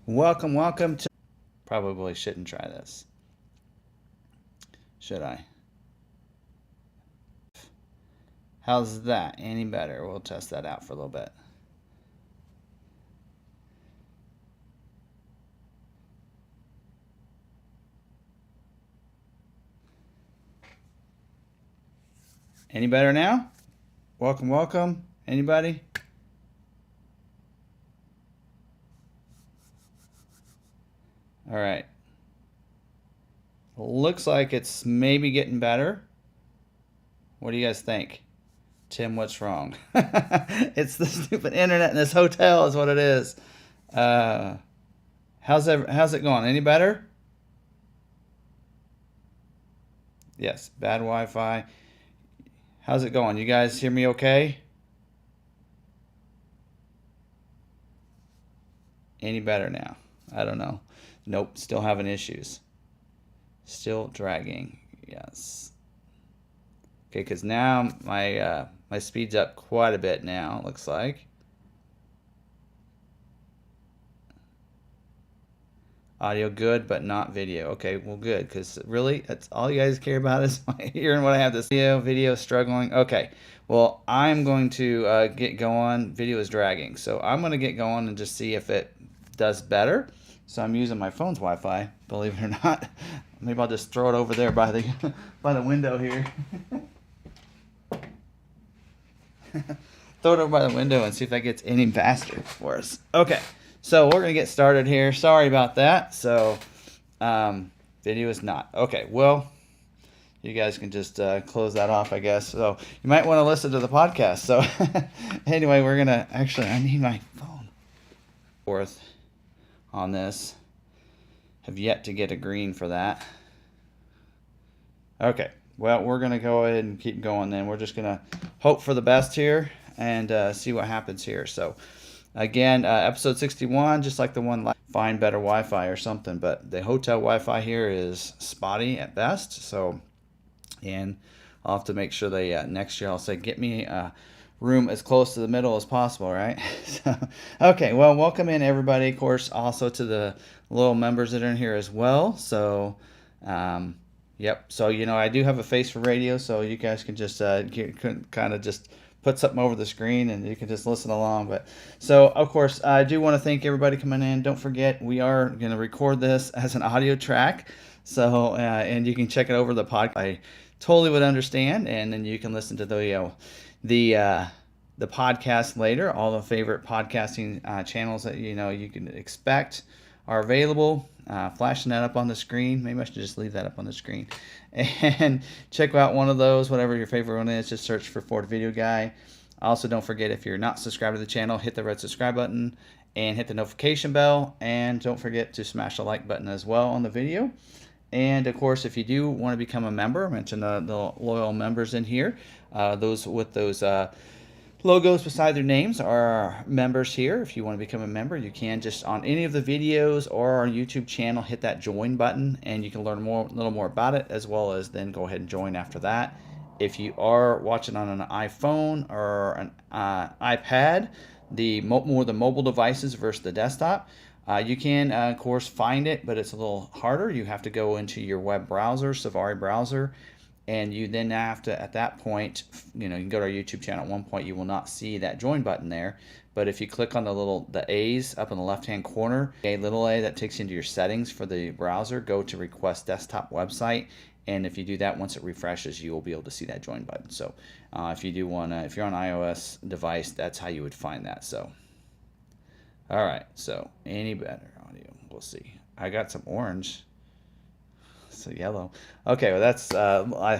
Welcome to... Probably shouldn't try this. Should I? How's that? Any better? We'll test that out for a little bit. Any better now? Welcome. Anybody? All right. Looks like it's maybe getting better. What do you guys think? Tim, what's wrong? It's the stupid internet in this hotel is what it is. How's it going? Any better? Yes, bad Wi-Fi. How's it going? You guys hear me okay? Any better now? I don't know. Nope, still having issues. Still dragging. Yes. Okay, because now my speed's up quite a bit now, it looks like. Audio good, but not video. Okay, well good, because really, that's all you guys care about is hearing what I have to say. Video struggling. Okay, well, I'm going to get going. Video is dragging, so I'm going to get going and just see if it does better. So I'm using my phone's Wi-Fi, believe it or not. Maybe I'll just throw it over there by the by the window here. Throw it over by the window and see if that gets any faster for us. Okay, so we're gonna get started here. Sorry about that. So video is not. Okay, well, you guys can just close that off, I guess. So you might want to listen to the podcast. So anyway, we're gonna actually, I need my phone. Fourth on this. Have yet to get a green for that. Okay, well, we're going to go ahead and keep going then. We're just going to hope for the best here and see what happens here. So, again, episode 61, just like the one, find better Wi-Fi or something. But the hotel Wi-Fi here is spotty at best. So, and I'll have to make sure they, next year I'll say, get me a room as close to the middle as possible, right? So, okay, well, welcome in everybody, of course, also to the little members that are in here as well. So, yep. So, you know, I do have a face for radio, so you guys can just kind of just put something over the screen and you can just listen along. But so, of course, I do want to thank everybody coming in. Don't forget, we are going to record this as an audio track. So, and you can check it over the podcast. I totally would understand, and then you can listen to the podcast later. All the favorite podcasting channels that you can expect are available. Flashing that up on the screen. Maybe I should just leave that up on the screen. And check out one of those, whatever your favorite one is. Just search for FordVideoGuy. Also, don't forget, if you're not subscribed to the channel, hit the red subscribe button and hit the notification bell. And don't forget to smash the like button as well on the video. And of course, if you do want to become a member, I mentioned the loyal members in here. Those with those logos beside their names are members here. If you want to become a member, you can just on any of the videos or our YouTube channel, hit that join button, and you can learn a little more about it, as well as then go ahead and join after that. If you are watching on an iPhone or an iPad, more the mobile devices versus the desktop, you can, of course, find it, but it's a little harder. You have to go into your web browser, Safari browser, and you then have to, at that point, you can go to our YouTube channel. At one point, you will not see that join button there. But if you click on the A's up in the left-hand corner, a little A that takes you into your settings for the browser, go to request desktop website. And if you do that, once it refreshes, you will be able to see that join button. So if you do want to, if you're on an iOS device, that's how you would find that. So, all right. So any better audio? We'll see. I got some orange. So yellow. Okay, well that's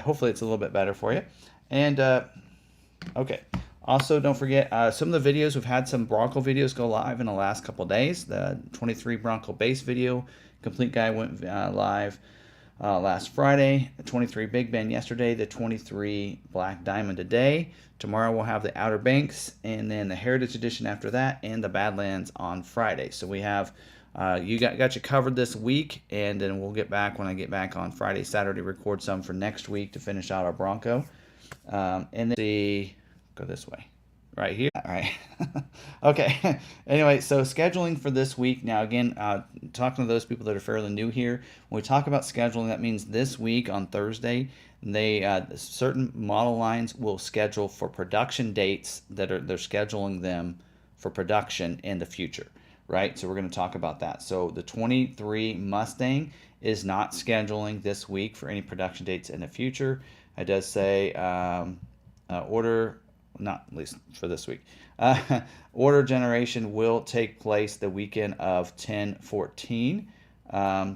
hopefully it's a little bit better for you. And okay, also don't forget some of the videos, we've had some Bronco videos go live in the last couple days. The 23 Bronco base video complete guy went live last Friday, the 23 Big Ben yesterday, the 23 Black Diamond today. Tomorrow we'll have the Outer Banks, and then the Heritage Edition after that, and the Badlands on Friday. So we have got you covered this week, and then we'll get back when I get back on Friday, Saturday, record some for next week to finish out our Bronco. And then go this way. right here. All right. Okay. Anyway, so scheduling for this week. Now, again, talking to those people that are fairly new here, when we talk about scheduling, that means this week on Thursday, they certain model lines will schedule for production dates that they're scheduling them for production in the future, right? So we're going to talk about that. So the 23 Mustang is not scheduling this week for any production dates in the future. It does say order, not at least for this week. Order generation will take place the weekend of 10/14.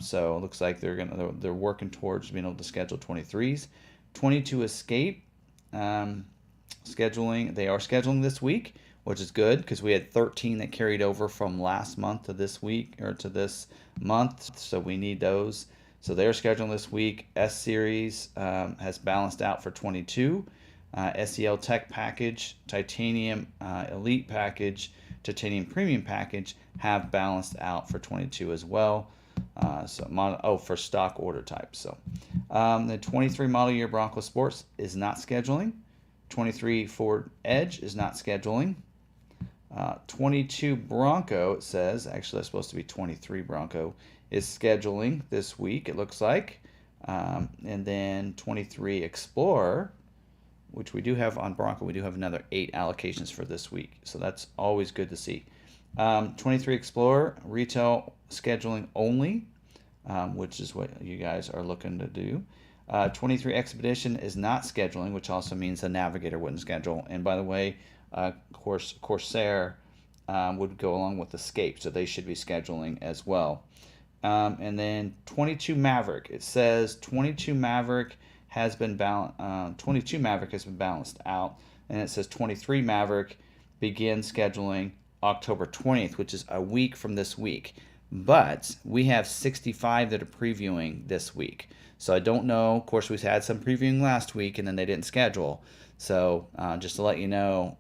So it looks like they're working towards being able to schedule 23s. 22 Escape scheduling. They are scheduling this week, which is good because we had 13 that carried over from last month to this week or to this month. So we need those. So they're scheduling this week. S Series has balanced out for 22. SEL Tech Package, Titanium Elite Package, Titanium Premium Package have balanced out for 22 as well. For stock order type. So the 23 model year Bronco Sports is not scheduling. 23 Ford Edge is not scheduling. 22 Bronco, it says, actually that's supposed to be 23 Bronco, is scheduling this week, it looks like. And then 23 Explorer, which we do have on Bronco, we do have another 8 allocations for this week. So that's always good to see. 23 Explorer, retail scheduling only, which is what you guys are looking to do. 23 Expedition is not scheduling, which also means the Navigator wouldn't schedule. And by the way, Corsair would go along with Escape, so they should be scheduling as well. And then 22 Maverick, it says 22 Maverick has been balanced. 22 Maverick has been balanced out, and it says 23 Maverick begins scheduling October 20th, which is a week from this week. But we have 65 that are previewing this week. So I don't know. Of course, we've had some previewing last week, and then they didn't schedule. So just to let you know,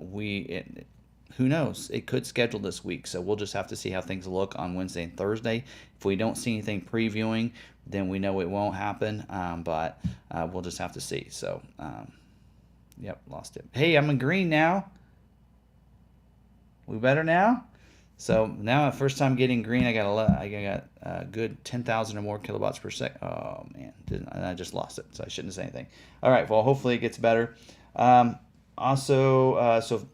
who knows? It could schedule this week. So we'll just have to see how things look on Wednesday and Thursday. If we don't see anything previewing, then we know it won't happen. But we'll just have to see. So, yep, lost it. Hey, I'm in green now. We better now? So now, first time getting green, I got a good 10,000 or more kilowatts per second. Oh man, I just lost it, so I shouldn't say anything. All right, well, hopefully it gets better. So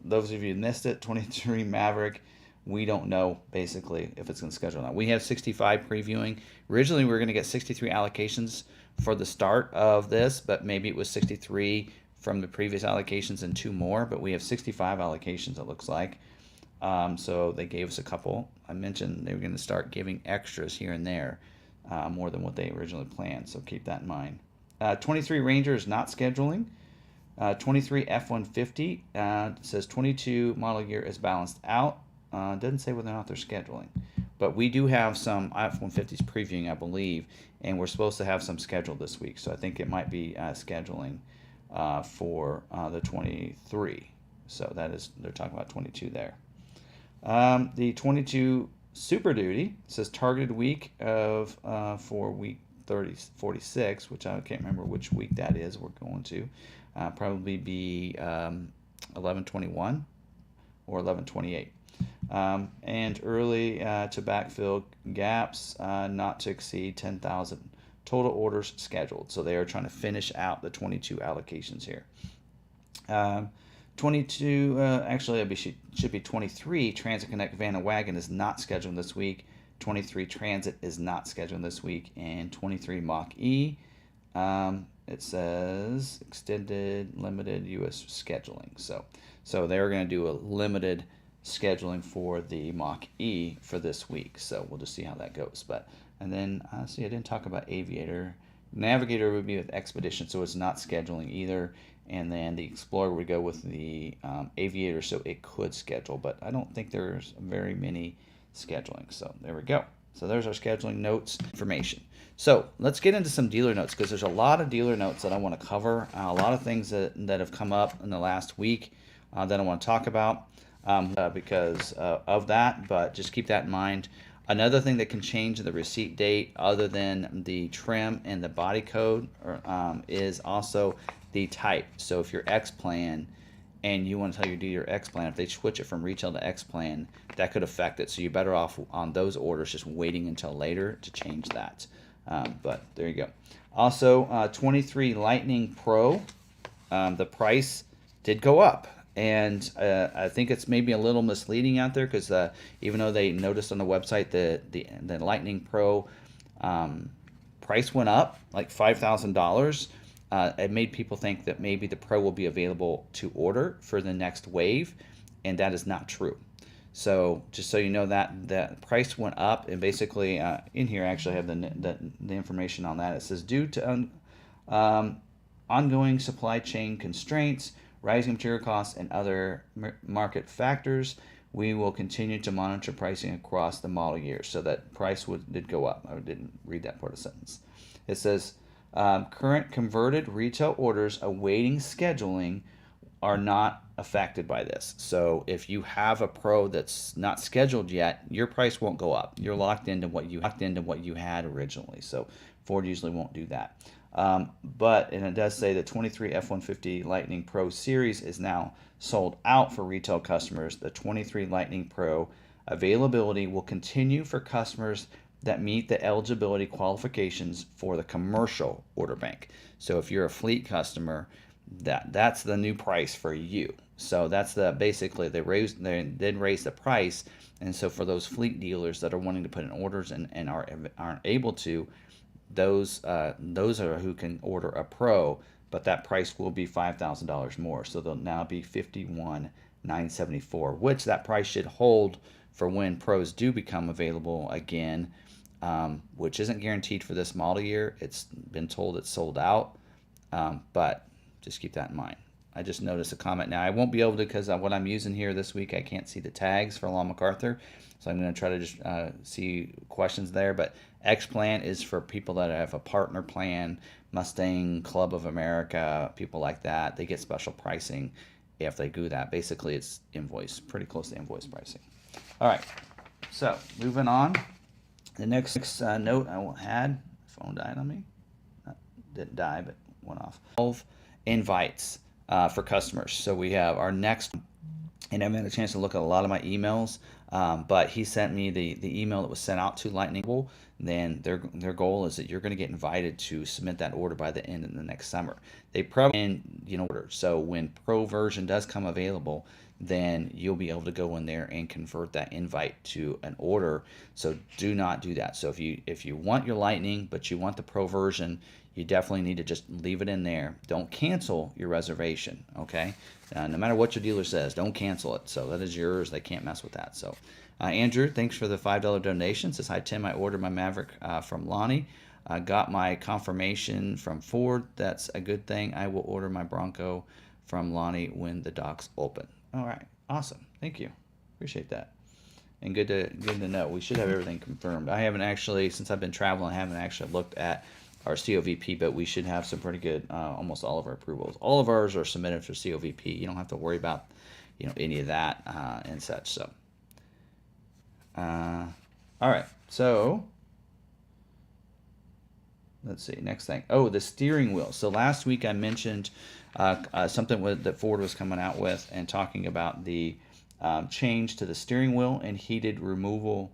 those of you who missed it, 23 Maverick, we don't know basically if it's going to schedule or not. We have 65 previewing. Originally, we were going to get 63 allocations for the start of this, but maybe it was 63 from the previous allocations and 2 more. But we have 65 allocations, it looks like. So they gave us a couple. I mentioned they were going to start giving extras here and there, more than what they originally planned. So keep that in mind. 23 Ranger is not scheduling. 23 F-150 says 22 model year is balanced out. Doesn't say whether or not they're scheduling. But we do have some F-150s previewing, I believe, and we're supposed to have some scheduled this week. So I think it might be scheduling for the 23. So that is, they're talking about 22 there. The 22 Super Duty says targeted week of for week 46, which I can't remember which week that is. We're going to probably be 11/21 or 11/28. And early to backfill gaps, not to exceed 10,000 total orders scheduled. So they are trying to finish out the 22 allocations here. 22, actually it should be 23 Transit Connect Van and Wagon is not scheduled this week. 23 Transit is not scheduled this week. And 23 Mach-E, it says extended limited U.S. scheduling. So they're going to do a limited scheduling for the Mach-E for this week. So we'll just see how that goes. And then, see, I didn't talk about Aviator. Navigator would be with Expedition, so it's not scheduling either. And then the Explorer would go with the Aviator, so it could schedule. But I don't think there's very many scheduling. So there we go. So there's our scheduling notes information. So let's get into some dealer notes, because there's a lot of dealer notes that I want to cover. A lot of things that have come up in the last week that I want to talk about because of that. But just keep that in mind. Another thing that can change the receipt date other than the trim and the body code is also the type. So if your X plan and you want to tell your dealer X plan, if they switch it from retail to X plan, that could affect it. So you're better off on those orders just waiting until later to change that. But there you go. Also, 23 Lightning Pro, the price did go up. And I think it's maybe a little misleading out there because even though they noticed on the website the Lightning Pro price went up like $5,000, it made people think that maybe the Pro will be available to order for the next wave, and that is not true. So just so you know, that the price went up, and basically in here I actually have the information on that. It says due to ongoing supply chain constraints, rising material costs, and other market factors, we will continue to monitor pricing across the model year. So that price did go up. I didn't read that part of the sentence. It says current converted retail orders awaiting scheduling are not affected by this. So if you have a Pro that's not scheduled yet, your price won't go up. You're locked into what you had originally. So Ford usually won't do that. But it does say the 23 F-150 Lightning Pro series is now sold out for retail customers. The 23 Lightning Pro availability will continue for customers that meet the eligibility qualifications for the commercial order bank. So if you're a fleet customer, that's the new price for you. So that's basically they did raise the price, and so for those fleet dealers that are wanting to put in orders and aren't able to, those are who can order a Pro, but that price will be $5,000 more. So they'll now be $51,974, which that price should hold for when Pros do become available again, which isn't guaranteed for this model year. It's been told it's sold out, but just keep that in mind. I just noticed a comment now. I won't be able to, because what I'm using here this week, I can't see the tags for Law McArthur, so I'm going to try to just see questions there. But X plan is for people that have a partner plan, Mustang, Club of America, people like that. They get special pricing if they do that. Basically, it's invoice, pretty close to invoice pricing. All right, so moving on. The next note I had, phone died on me. Didn't die, but went off. 12 invites for customers. So we have our next, and I haven't had a chance to look at a lot of my emails, but he sent me the email that was sent out to Lightning. Then their goal is that you're going to get invited to submit that order by the end of the next summer. They probably order. So when Pro version does come available, then you'll be able to go in there and convert that invite to an order. So do not do that. So if you want your Lightning but you want the Pro version, you definitely need to just leave it in there. Don't cancel your reservation, okay? No matter what your dealer says, don't cancel it. So that is yours. They can't mess with that. So Andrew, thanks for the $5 donation. Says, hi, Tim. I ordered my Maverick from Lonnie. I got my confirmation from Ford. That's a good thing. I will order my Bronco from Lonnie when the docks open. All right. Awesome. Thank you. Appreciate that. And good to know. We should have everything confirmed. I haven't actually, since I've been traveling, I haven't actually looked at our COVP, but we should have some pretty good, almost all of our approvals. All of ours are submitted for COVP. You don't have to worry about, any of that and such. So, all right. So, let's see. Next thing. Oh, the steering wheel. So last week I mentioned something that Ford was coming out with and talking about the change to the steering wheel and heated removal.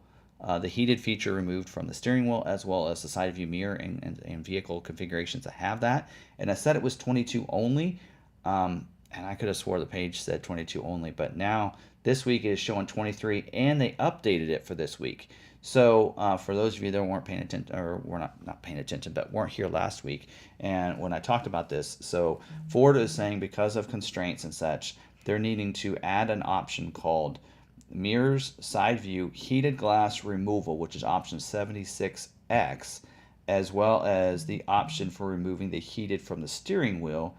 The heated feature removed from the steering wheel, as well as the side view mirror and vehicle configurations that have that. And I said it was 22 only, and I could have swore the page said 22 only, but now this week it is showing 23, and they updated it for this week. So for those of you that weren't paying attention, or were not paying attention, but weren't here last week, and when I talked about this, so Ford is saying because of constraints and such, they're needing to add an option called mirrors, side view, heated glass removal, which is option 76X, as well as the option for removing the heated from the steering wheel,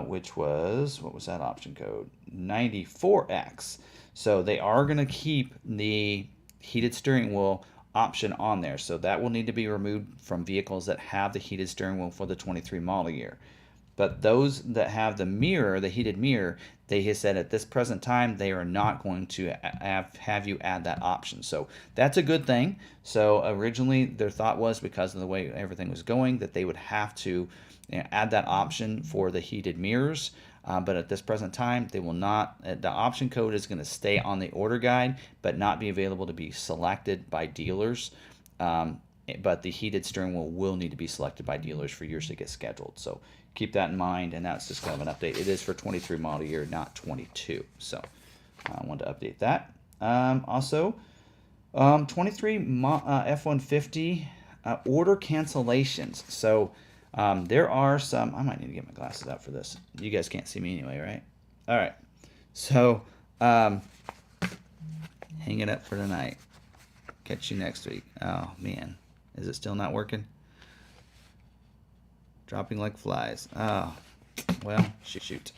which was, what was that option code? 94X. So they are going to keep the heated steering wheel option on there. So that will need to be removed from vehicles that have the heated steering wheel for the 23 model year. But those that have the mirror, the heated mirror, they have said at this present time they are not going to have you add that option. So that's a good thing. So originally their thought was, because of the way everything was going, that they would have to add that option for the heated mirrors. but at this present time, they will not. The option code is going to stay on the order guide, but not be available to be selected by dealers. But the heated steering wheel will need to be selected by dealers for yours to get scheduled. So keep that in mind, and that's just kind of an update. It is for 23 model year, not 22. So I wanted to update that. Also, 23 F-150 order cancellations. So there are some. I might need to get my glasses out for this. You guys can't see me anyway, right? All right. So hang it up for tonight. Catch you next week. Oh, man. Is it still not working? Dropping like flies. Oh, well, shoot.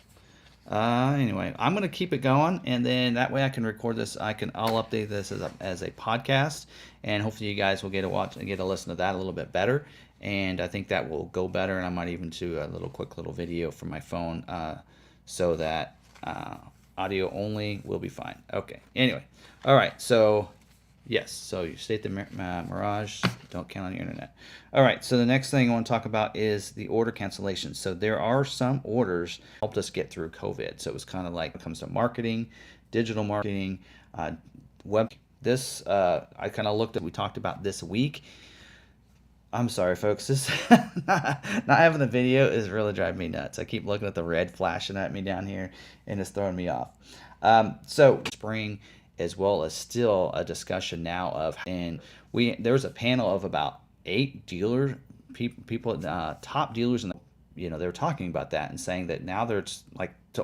Anyway, I'm going to keep it going, and then that way I can record this. I'll update this as a podcast, and hopefully you guys will get to watch and get to listen to that a little bit better. And I think that will go better, and I might even do a quick little video from my phone so that audio only will be fine. Okay. Anyway, all right. So yes, so you state the Mirage, don't count on your internet. All right, so the next thing I want to talk about is the order cancellations. So there are some orders helped us get through COVID. So it was kind of like when it comes to marketing, digital marketing, web. This, I kind of looked at, we talked about this week. I'm sorry, folks. This not having the video is really driving me nuts. I keep looking at the red flashing at me down here, and it's throwing me off. So spring, as well as still a discussion now of, and there was a panel of about 8 dealer people, top dealers, and they were talking about that and saying that now they're like to